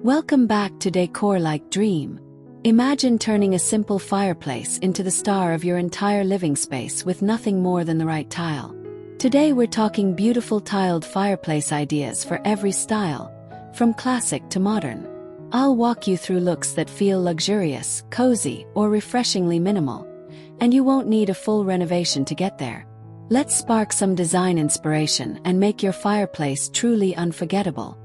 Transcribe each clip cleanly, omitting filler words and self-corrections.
Welcome back to Decor Like Dream. Imagine turning a simple fireplace into the star of your entire living space with nothing more than the right tile. Today we're talking beautiful tiled fireplace ideas for every style, from classic to modern. I'll walk you through looks that feel luxurious, cozy, or refreshingly minimal, and you won't need a full renovation to get there. Let's spark some design inspiration and make your fireplace truly unforgettable.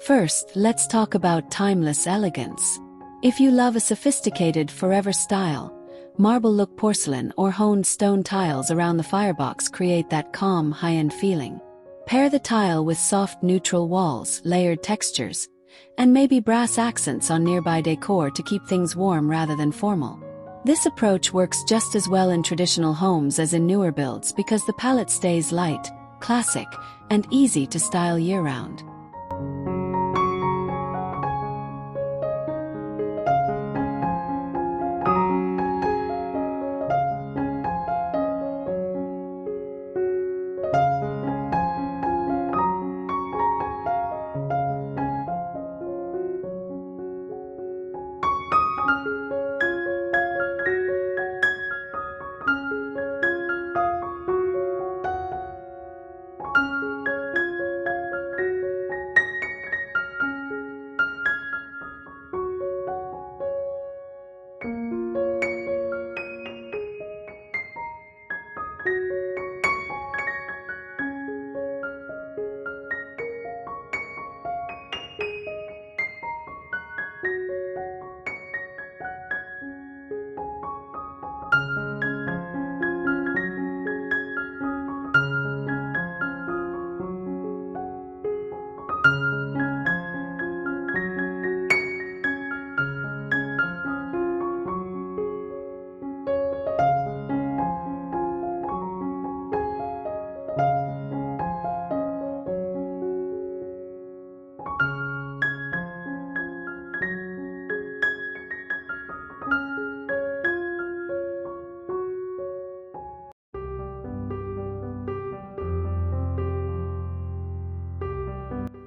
First, let's talk about timeless elegance. If you love a sophisticated forever style, marble-look porcelain or honed stone tiles around the firebox create that calm, high-end feeling. Pair the tile with soft neutral walls, layered textures, and maybe brass accents on nearby decor to keep things warm rather than formal. This approach works just as well in traditional homes as in newer builds because the palette stays light, classic, and easy to style year-round.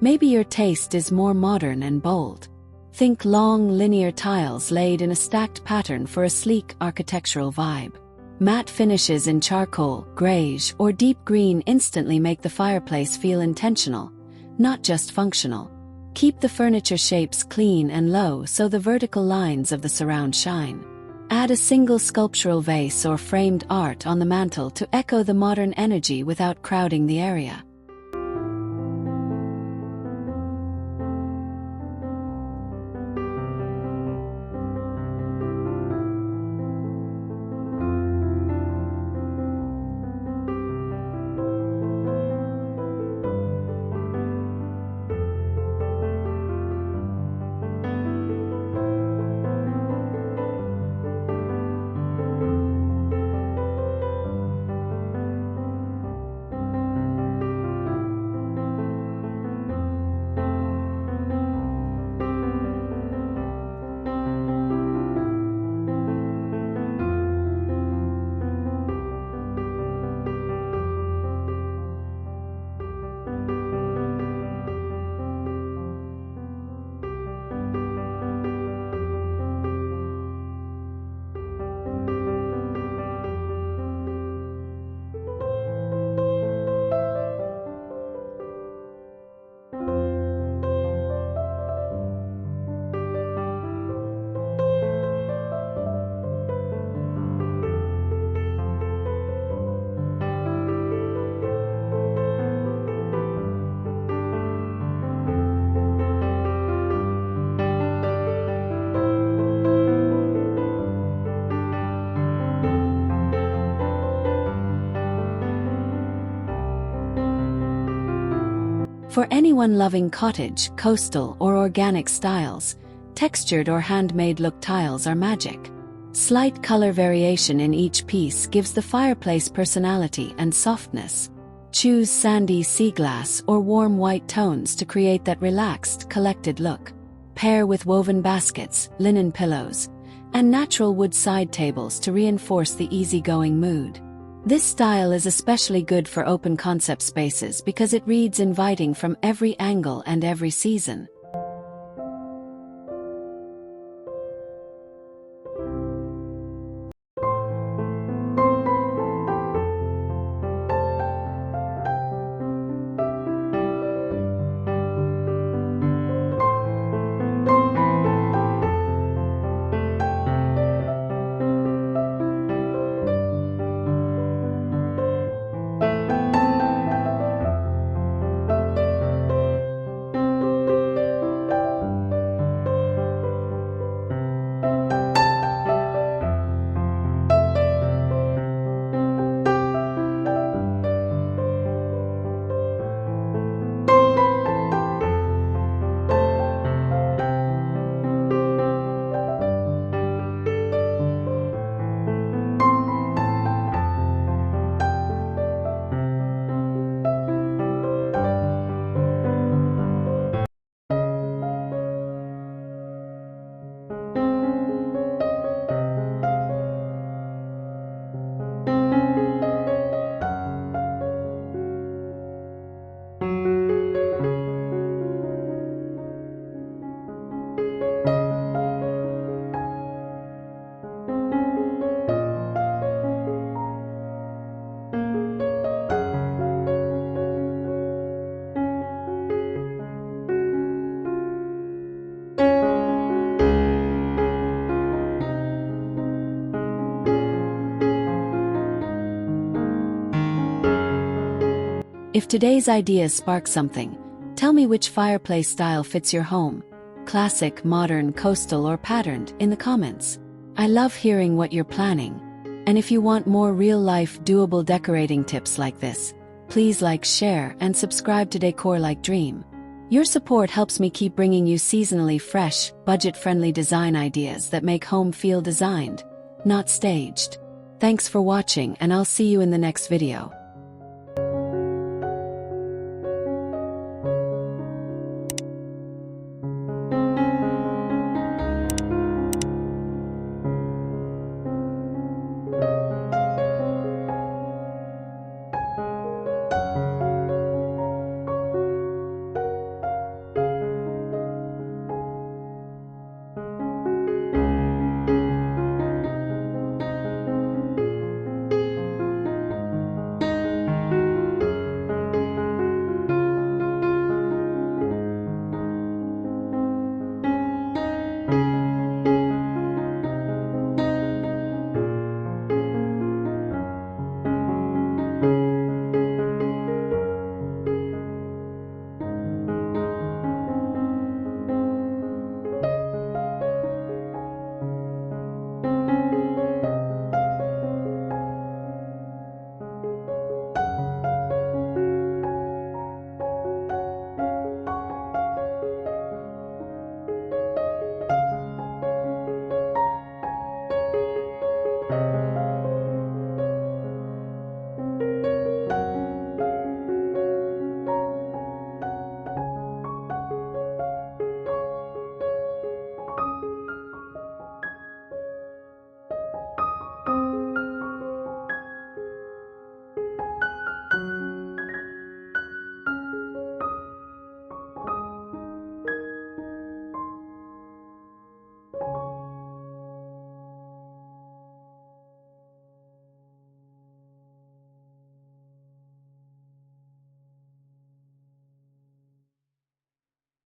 Maybe your taste is more modern and bold. Think long, linear tiles laid in a stacked pattern for a sleek architectural vibe. Matte finishes in charcoal, greige, or deep green instantly make the fireplace feel intentional, not just functional. Keep the furniture shapes clean and low so the vertical lines of the surround shine. Add a single sculptural vase or framed art on the mantel to echo the modern energy without crowding the area. For anyone loving cottage, coastal, or organic styles, textured or handmade look tiles are magic. Slight color variation in each piece gives the fireplace personality and softness. Choose sandy sea glass or warm white tones to create that relaxed, collected look. Pair with woven baskets, linen pillows, and natural wood side tables to reinforce the easygoing mood. This style is especially good for open concept spaces because it reads inviting from every angle and every season. If today's ideas spark something, tell me which fireplace style fits your home: classic, modern, coastal, or patterned, in the comments. I love hearing what you're planning. And if you want more real-life, doable decorating tips like this, please like, share, and subscribe to Decor Like Dream. Your support helps me keep bringing you seasonally fresh, budget-friendly design ideas that make home feel designed, not staged. Thanks for watching, and I'll see you in the next video.